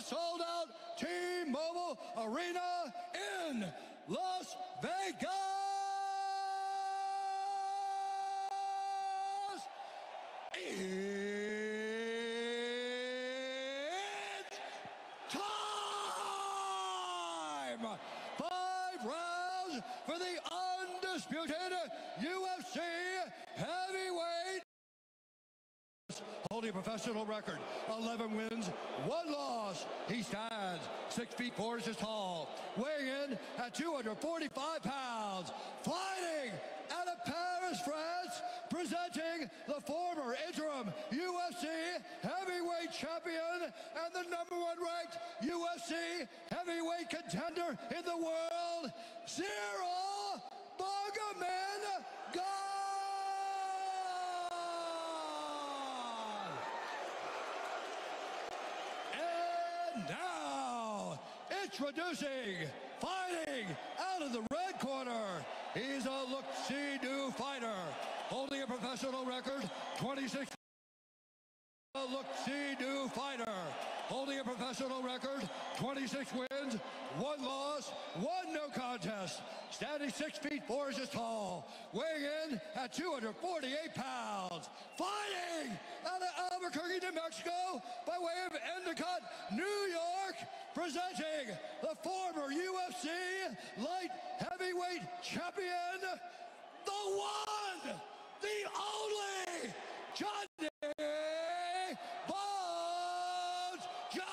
sold-out T-Mobile Arena in Las Vegas. It's time! 5 rounds for the undisputed UFC heavyweight. Holding a professional record, 11 wins, 1 loss. He stands 6 feet 4 inches tall, weighing in at 245 pounds, fighting out of Paris, France, presenting the former interim UFC heavyweight champion and the #1 ranked UFC heavyweight contender in the world, Ciryl Magomed. Now, introducing, fighting out of the red corner, he's a look-see new fighter, holding a professional record, 26. A look-see new fighter, holding a professional record, 26 wins, 1 loss, 1 no contest, standing 6 feet 4 inches tall, weighing in at 248 pounds, fighting out of Albuquerque, New Mexico, by way of Endicott, New York, presenting the former UFC light heavyweight champion, the one, the only, Johnny Bones Jones!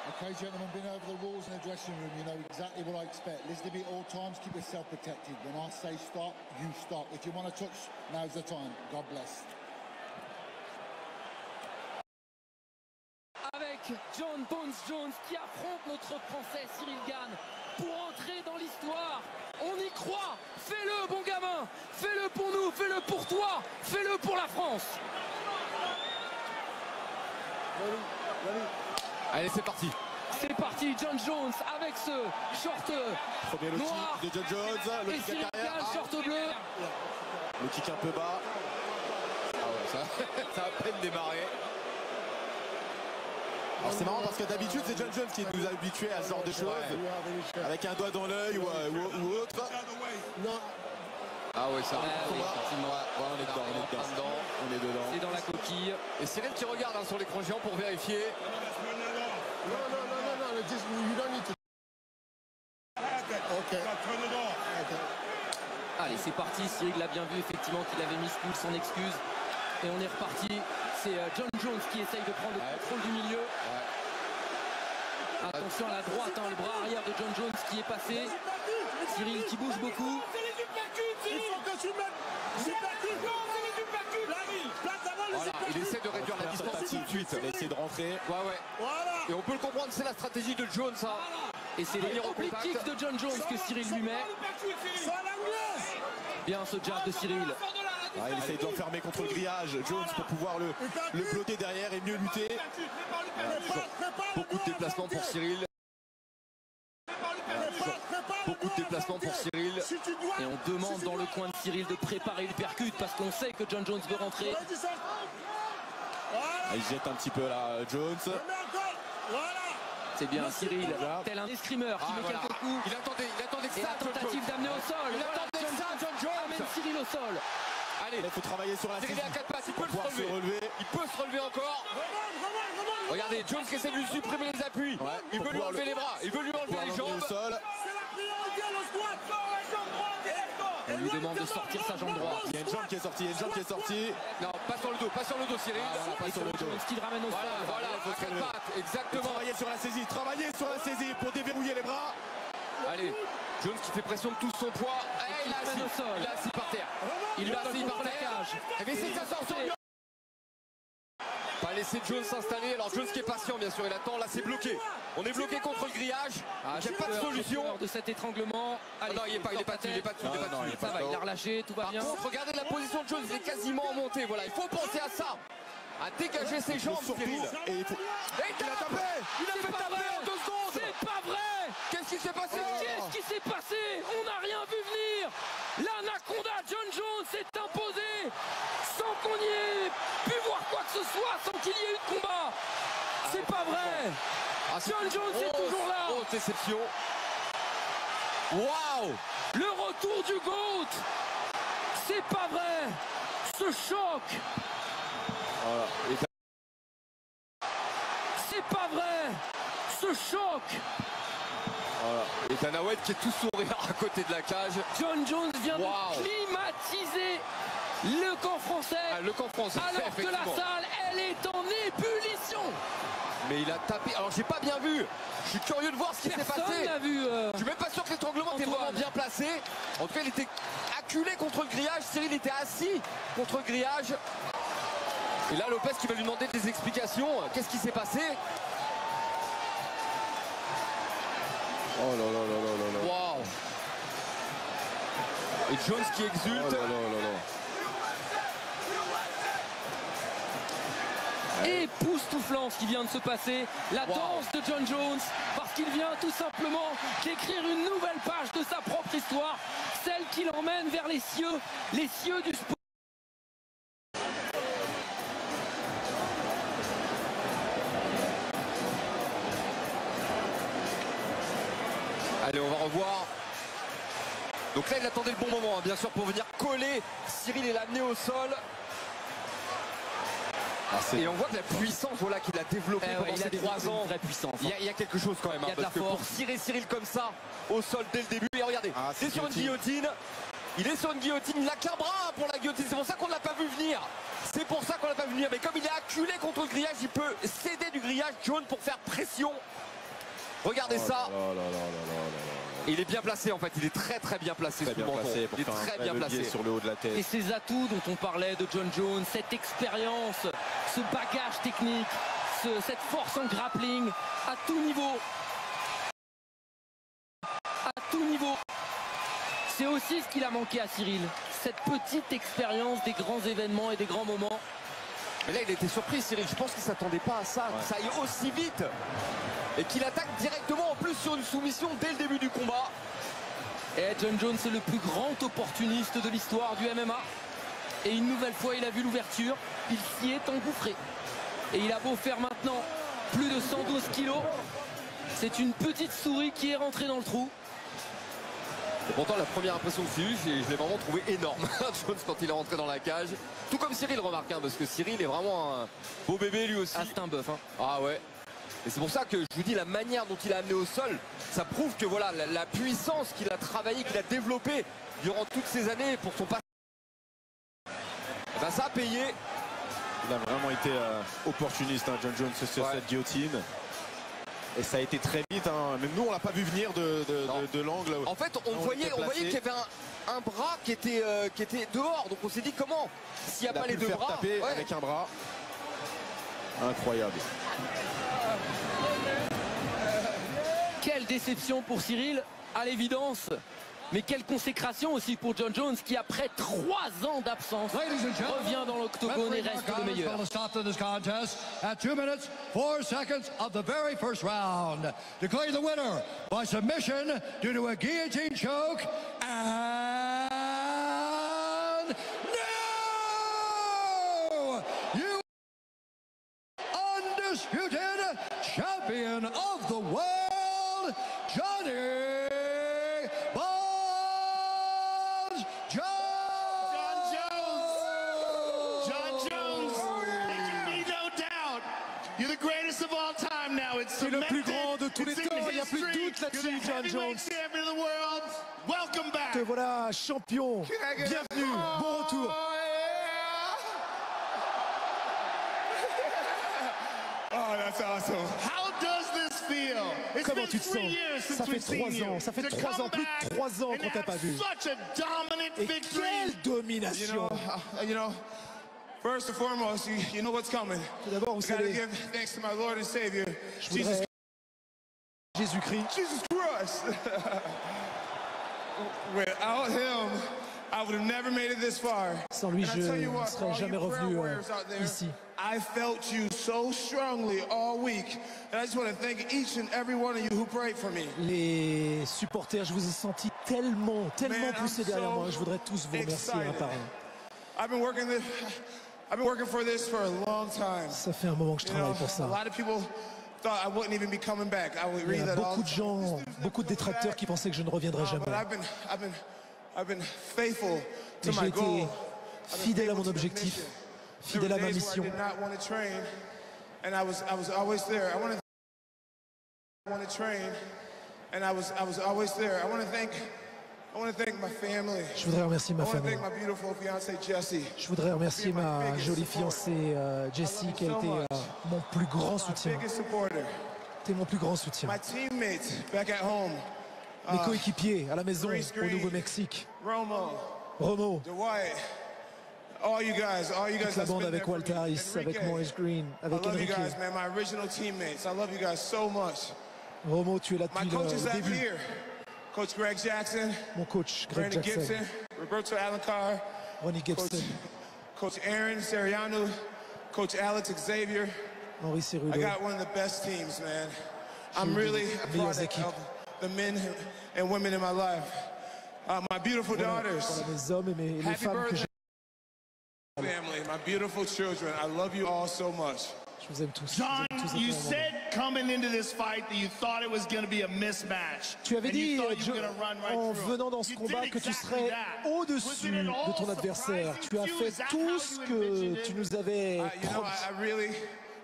Okay, gentlemen, been over the rules in the dressing room. You know exactly what I expect. Listen to me at all times. Keep yourself protected. When I say stop, you stop. If you want to touch, now's the time. God bless. Avec Jon Bones Jones qui affronte notre Français Ciryl Gane pour entrer dans l'histoire. On y croit. Fais-le, bon gamin. Fais-le pour nous. Fais-le pour toi. Fais-le pour la France. Allez, c'est parti. C'est parti, Jon Jones avec ce short noir de Jon Jones, le et kick Ciryl à carrière. Gane, short bleu. Le kick un peu bas. Ah ouais, ça a à peine démarré. Alors c'est marrant parce que d'habitude c'est Jon Jones qui nous a habitués à ce genre de choses, avec un doigt dans l'œil ou autre. Ah ouais, ça oui, effectivement. Ouais, on est dedans. C'est dans la coquille. Et Ciryl qui regarde sur l'écran géant pour vérifier. No, just, you don't need to. Okay. Allez, c'est parti. Ciryl l'a bien vu, effectivement, qu'il avait mis ce son excuse. Et on est reparti. C'est Jon Jones qui essaye de prendre le contrôle du milieu. Attention à la droite, le bras arrière de Jon Jones qui est passé. Ciryl qui bouge beaucoup. Il faut que tu mettes. Voilà, il essaie de réduire la distance tout de suite. Il essaie de rentrer. Ouais. Voilà. Et on peut le comprendre, c'est la stratégie de Jones. Et c'est les oblique kicks de Jon Jones que Ciryl lui met. Bien ce jab de Ciryl. Il essaye d'enfermer contre le grillage Jones pour pouvoir le bloquer derrière et mieux lutter. Beaucoup de déplacements pour Ciryl. Beaucoup de déplacements pour Ciryl. Et on demande dans le coin de Ciryl de préparer le percute parce qu'on sait que Jon Jones veut rentrer. Il jette un petit peu là Jones. C'est bien Ciryl, tel un escrimeur qui met quelques coups. Il attendait que Et ça. la tentative d'amener au sol. Il attendait que ça, Jon Jones. Amène Ciryl au sol. Allez, il faut travailler sur la Ciryl saisie. à 4 pattes, il peut pour pouvoir se relever. Il peut se relever encore. Regardez, Jones qui essaie de lui supprimer les appuis. Ouais, Il veut lui enlever les bras, il veut lui enlever les jambes. Au sol. On lui demande de sortir sa jambe droite. Il y a une jambe qui est sortie, Non, pas sur le dos, Ciryl. Et c'est Jones qui le ramène au sol. Voilà, à 4 pattes, exactement. Travailler sur la saisie pour déverrouiller les bras. Allez, Jones qui fait pression de tout son poids. Il l'a assis au sol. Il l'a assis par terre. Il l'a assis par terre. Mais c'est ça, pas laisser Jones s'installer. Alors Jones qui est patient, bien sûr, il attend. Là, c'est bloqué. On est bloqué contre le grillage. Il n'y a pas de solution. De cet étranglement. Allez, non, il n'est pas dessus. Ça va, il a relâché, tout va Par bien. contre, regardez la position de Jones, il est quasiment en montée. Voilà, il faut penser à ça. À dégager ses jambes, Ciryl. Et il a tapé. Il a fait taper en 2 secondes. C'est pas vrai. Qu'est-ce qui s'est passé? Qu'est-ce qui s'est passé? On n'a rien vu venir. La John Jones est toujours là. Oh, déception. Waouh! Le retour du GOAT. C'est pas vrai. Ce choc. Voilà. C'est pas vrai. Ce choc. Voilà. Et Dana White qui est tout sourire à côté de la cage. John Jones vient de climatiser le camp français. Ah, le camp français. Alors que la salle, elle est en ébullition. Mais il a tapé. Alors j'ai pas bien vu. Je suis curieux de voir ce qui s'est passé. Personne n'a vu. Je suis même pas sûr que l'étranglement était vraiment bien placé. En tout cas, il était acculé contre le grillage. Cyril était assis contre le grillage. Et là, Lopez qui va lui demander des explications. Qu'est-ce qui s'est passé? Oh là là là là là là. Waouh! Et Jones qui exulte. Oh là là là là. Époustouflant ce qui vient de se passer. La danse de John Jones, parce qu'il vient tout simplement d'écrire une nouvelle page de sa propre histoire, celle qui l'emmène vers les cieux du sport. Allez, on va revoir. Donc là, il attendait le bon moment, hein, bien sûr, pour venir coller Cyril et l'amener au sol. Et on voit que la puissance voilà, qu'il a développée pendant ces 3 ans, vraie puissance. Il y a quelque chose quand même. Il y a de la force. Pour tirer Cyril comme ça au sol dès le début. Et regardez, c'est sur une guillotine. Il est sur une guillotine. Il n'a qu'un bras pour la guillotine. C'est pour ça qu'on ne l'a pas vu venir. C'est pour ça qu'on ne l'a pas vu venir. Mais comme il est acculé contre le grillage, il peut céder du grillage jaune pour faire pression. Regardez ça. Et il est bien placé en fait. Il est très très bien placé. Très bien placé. Il est très bien placé sur le haut de la tête. Et ces atouts dont on parlait de John Jones, cette expérience, ce bagage technique, cette force en grappling, à tout niveau. À tout niveau. C'est aussi ce qu'il a manqué à Cyril. Cette petite expérience des grands événements et des grands moments. Mais là, il était surpris, Cyril. Je pense qu'il ne s'attendait pas à ça, que ça aille aussi vite. Et qu'il attaque directement en plus sur une soumission dès le début du combat. Et John Jones est le plus grand opportuniste de l'histoire du MMA. Et une nouvelle fois, il a vu l'ouverture. Il s'y est engouffré. Et il a beau faire maintenant plus de 112 kilos. C'est une petite souris qui est rentrée dans le trou. Et pourtant, la première impression que j'ai eue, je l'ai vraiment trouvé énorme. Jones quand il est rentré dans la cage. Tout comme Cyril, remarque, hein, parce que Cyril est vraiment un beau bébé lui aussi. Ah, c'est un bœuf. Hein. Ah ouais. Et c'est pour ça que je vous dis, la manière dont il a amené au sol, ça prouve que voilà, la puissance qu'il a travaillé, qu'il a développée durant toutes ces années pour son passage. Ben, ça a payé. Il a vraiment été opportuniste, hein, John Jones, sur cette guillotine. Et ça a été très vite, hein. Même nous on l'a pas vu venir de l'angle. En fait on voyait qu'il y avait un bras qui était dehors. Donc on s'est dit comment, s'il n'y a pas les deux bras taper avec un bras. Incroyable. Quelle déception pour Cyril, à l'évidence. Mais quelle consécration aussi pour John Jones qui, après 3 ans d'absence, revient dans l'octogone et reste le meilleur. At 2 minutes, 4 seconds of the very first round. Declaring the winner by submission due to a guillotine choke. And now, you undisputed champion of the world, Johnny C'est le plus grand de tous les temps, il n'y a plus de doute là-dessus, John Jones. Te voilà champion, bienvenue, bon retour. Oh, that's awesome. How does this feel? Comment tu te sens? Ça fait 3 ans, ça fait 3 ans, plus de 3 ans qu'on t'a pas vu. Et quelle domination! You know, first and foremost, you know what's coming. Tout d'abord, vous savez, give thanks to my Lord and Savior, Jésus-Christ. Jesus Christ. Without him, I would have never made it this far. Sans lui, je ne serais jamais revenu ici. I felt you so strongly all week, and I just want to thank each and every one of you who prayed for me. Les supporters, je vous ai senti tellement poussés derrière moi. Je voudrais tous vous remercier un par un. I've been working for this for a long time. Ça fait un moment que je travaille pour ça. A lot of people thought I wouldn't even be coming back. I would Il y read a that all beaucoup the de time. gens, beaucoup de détracteurs qui pensaient que je ne reviendrais jamais. But I've been faithful to Mais my j'ai goal. été fidèle à mon objectif, fidèle à ma mission. I did not want to train, and I was always there. I want to train, and I was always there. I want to thank my family. Je voudrais remercier ma I want to famille. thank my beautiful fiancée Jessie. Je voudrais remercier ma jolie fiancée Jessie qui a été mon plus grand soutien. Biggest supporter. T'es mon plus grand soutien. My teammates back at home. Mes coéquipiers à la maison au Nouveau-Mexique. Romo, Dwight. All you guys toute la that's bande been avec there for Walter me. Harris, avec Enrique. Maurice Green, I avec love you Enrique. guys, man. My original teammates. I love you guys so much. Romo, tu es là My depuis coaches le out début. here. Coach Greg Jackson, Mon coach, Greg Brandon Jackson, Gibson, Roberto Alencar, Ronnie Gibson, Coach Aaron Seriano, Coach Alex Xavier. Henri I Cerulo. got one of the best teams, man. I'm J'ai really des a meilleures product équipes. of the men and women in my life. My beautiful daughters, Voilà mes hommes et les happy femmes que birthday, j'ai. family, my beautiful children. I love you all so much. Je vous aime tous. Je vous John, aime tous you énormément. said coming into this fight that you thought it was going to be a mismatch. Tu avais and you dit, thought you were Joe, gonna run right en through it. venant dans ce You combat, did que tu exactly serais that. au-dessus Was it at de ton all adversaire. surprising Tu as to you? fait Is that tout how ce you que envisioned tu it? nous avais You know, promis.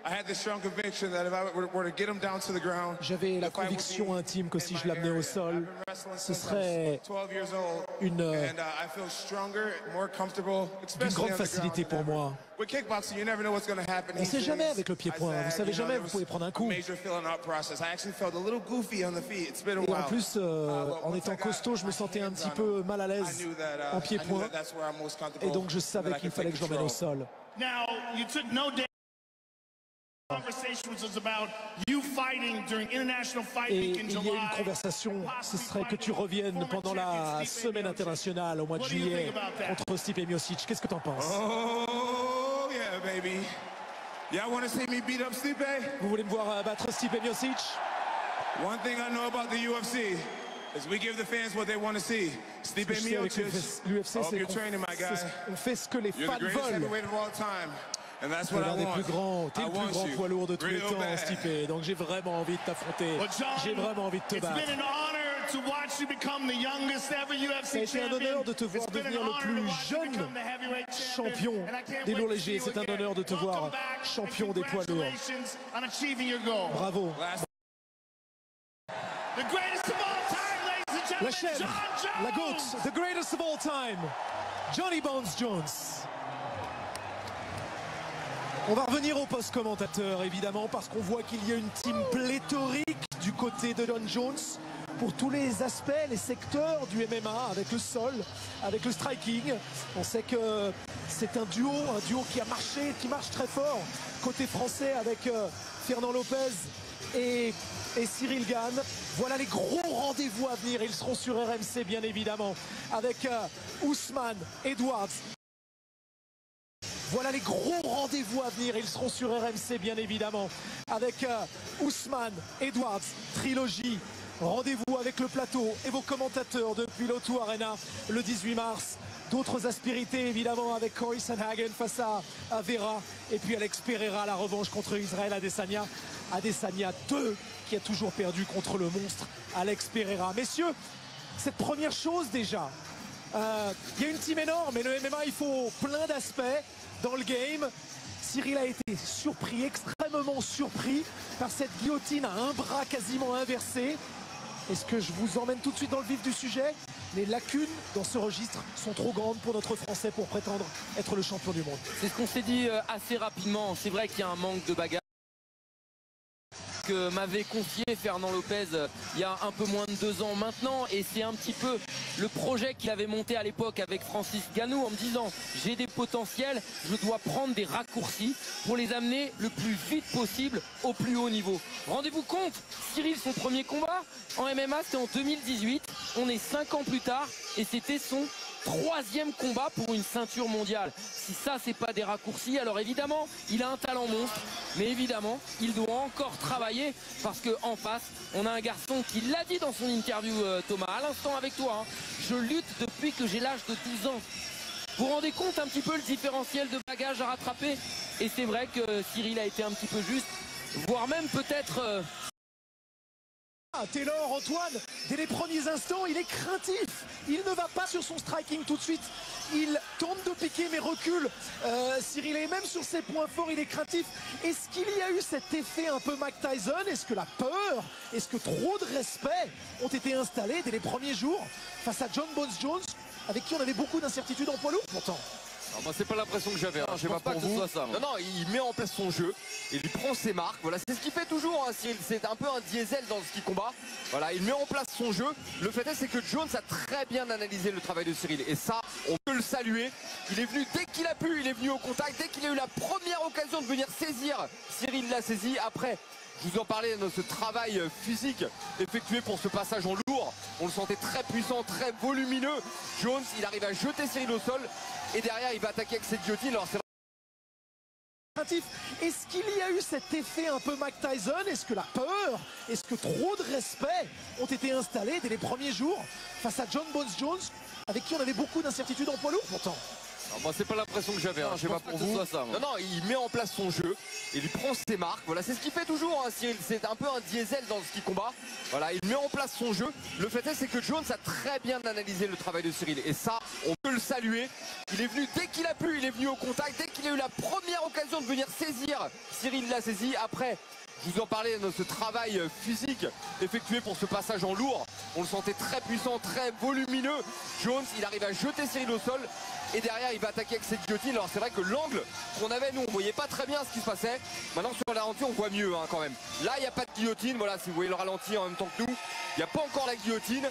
I had the strong conviction that if I were to get him down to the ground, J'avais la the fight would conviction be intime que si in je my l'amenais au area. sol, I've been wrestling ce since I serait was 12 years old, une and I feel stronger, more comfortable, d'une especially grande on the ground facilité than pour ever. moi. With kickboxing, you never know what's going to happen. On sait jamais avec le pied-point. Vous savez jamais, vous pouvez prendre un coup. Major filling out process. I actually felt a little goofy on the feet. It's been a Et while. en plus, en étant costaud, je me sentais un petit peu mal à l'aise en pied-point. Et donc je savais qu'il fallait que je l'emmène au sol. Now, you took no damage. The conversation was about you fighting during International Fight Et Week in il y a une July. conversation, ce serait que tu reviennes pendant la semaine internationale au mois de juillet contre Stipe Miocic. Qu'est-ce que tu en penses? Oh, yeah, baby. Y'all want to see me beat up Stipe? Vous voulez me voir battre Stipe Miocic? One thing I know about the UFC is we give the fans what they want to see. Stipe Ce que je sais avec Miocic. l'UFC, I hope c'est you're training, my guy. qu'on fait ce que les You're fans the greatest veulent. heavyweight of all time. And that's T'es what I l'un des want. plus grands, t'es I le plus want grand you poids lourd de tous les real temps, bad. Stipe. Donc j'ai vraiment envie de t'affronter. Well, John, J'ai vraiment envie de te it's battre. been an honor to watch you become the youngest ever Ça a UFC été un champion. honneur de te voir It's been an devenir le honor to plus watch you jeune become the heavyweight champion and I can't des wait lourds to see légers. you C'est un again. honneur de te Welcome voir back champion and des poids lourds. congratulations on achieving your goal. Bravo. The greatest of all time, ladies and La gentlemen, chaîne, John Jones. la GOAT, the greatest of all time, Johnny Bones Jones. On va revenir au poste commentateur évidemment parce qu'on voit qu'il y a une team pléthorique du côté de John Jones pour tous les aspects, les secteurs du MMA, avec le sol, avec le striking. On sait que c'est un duo qui a marché, qui marche très fort côté français avec Fernand Lopez et Cyril Gane. Voilà les gros rendez-vous à venir. Ils seront sur RMC bien évidemment avec Ousmane Edwards. Voilà les gros rendez-vous à venir. Ils seront sur RMC bien évidemment avec Ousmane Edwards, trilogie. Rendez-vous avec le plateau et vos commentateurs depuis l'O2 Arena le 18 mars. D'autres aspérités évidemment avec Cory Sandhagen face à Vera. Et puis Alex Pereira, la revanche contre Israël Adesanya. Adesanya 2 qui a toujours perdu contre le monstre Alex Pereira. Messieurs, cette première chose déjà, il y a une team énorme et le MMA il faut plein d'aspects dans le game. Cyril a été surpris, extrêmement surpris par cette guillotine à un bras quasiment inversé. Est-ce que je vous emmène tout de suite dans le vif du sujet? Les lacunes dans ce registre sont trop grandes pour notre Français pour prétendre être le champion du monde. C'est ce qu'on s'est dit assez rapidement. C'est vrai qu'il y a un manque de bagarre que m'avait confié Fernand Lopez il y a un peu moins de 2 ans maintenant, et c'est un petit peu le projet qu'il avait monté à l'époque avec Francis Ngannou en me disant j'ai des potentiels, je dois prendre des raccourcis pour les amener le plus vite possible au plus haut niveau. Rendez-vous compte, Cyril, son premier combat en MMA c'était en 2018, on est 5 ans plus tard et c'était son 3e combat pour une ceinture mondiale. Si ça c'est pas des raccourcis, alors évidemment il a un talent monstre, mais évidemment il doit encore travailler parce qu'en face on a un garçon qui l'a dit dans son interview, Thomas, à l'instant avec toi, hein, je lutte depuis que j'ai l'âge de 12 ans. Vous vous rendez compte un petit peu le différentiel de bagage à rattraper? Et c'est vrai que Cyril a été un petit peu juste voire même peut-être... Taylor, Antoine, dès les premiers instants, il est craintif. Il ne va pas sur son striking tout de suite. Il tente de piquer mais recule. Cyril, et même sur ses points forts, il est craintif. Est-ce qu'il y a eu cet effet un peu Mike Tyson? Est-ce que la peur, est-ce que trop de respect ont été installés dès les premiers jours face à Jon Bones Jones, avec qui on avait beaucoup d'incertitudes en poids lourd pourtant? Alors moi c'est pas l'impression que j'avais, je sais pas pour vous. Ça, non, non, il met en place son jeu, il prend ses marques, voilà, c'est ce qu'il fait toujours, hein, Cyril, c'est un peu un diesel dans ce qu'il combat. Voilà, il met en place son jeu. Le fait est, c'est que Jones a très bien analysé le travail de Cyril, et ça, on peut le saluer. Il est venu dès qu'il a pu, il est venu au contact, dès qu'il a eu la première occasion de venir saisir, Cyril l'a saisi. Après, je vous en parlais de ce travail physique effectué pour ce passage en lourd. On le sentait très puissant, très volumineux. Jones, il arrive à jeter Cyril au sol et derrière il va attaquer avec cette guillotine. Alors c'est Est-ce qu'il y a eu cet effet un peu Mike Tyson? Est-ce que la peur, est-ce que trop de respect ont été installés dès les premiers jours face à Jon Bones Jones, avec qui on avait beaucoup d'incertitudes en poids lourd pourtant? Alors moi c'est pas l'impression que j'avais, je sais pas pour vous. Ça, non, non, il met en place son jeu, il prend ses marques, voilà, c'est ce qu'il fait toujours, hein, Cyril, c'est un peu un diesel dans ce qu'il combat. Voilà, il met en place son jeu. Le fait est, c'est que Jones a très bien analysé le travail de Cyril, et ça, on peut le saluer. Il est venu dès qu'il a pu, il est venu au contact, dès qu'il a eu la première occasion de venir saisir, Cyril l'a saisi. Après, je vous en parlais de ce travail physique effectué pour ce passage en lourd. On le sentait très puissant, très volumineux. Jones, il arrive à jeter Cyril au sol et derrière il va attaquer avec cette guillotine. Alors c'est vrai que l'angle qu'on avait, nous on voyait pas très bien ce qui se passait. Maintenant sur le ralenti on voit mieux, hein, quand même. Là il n'y a pas de guillotine, voilà, si vous voyez le ralenti en même temps que nous, il n'y a pas encore la guillotine.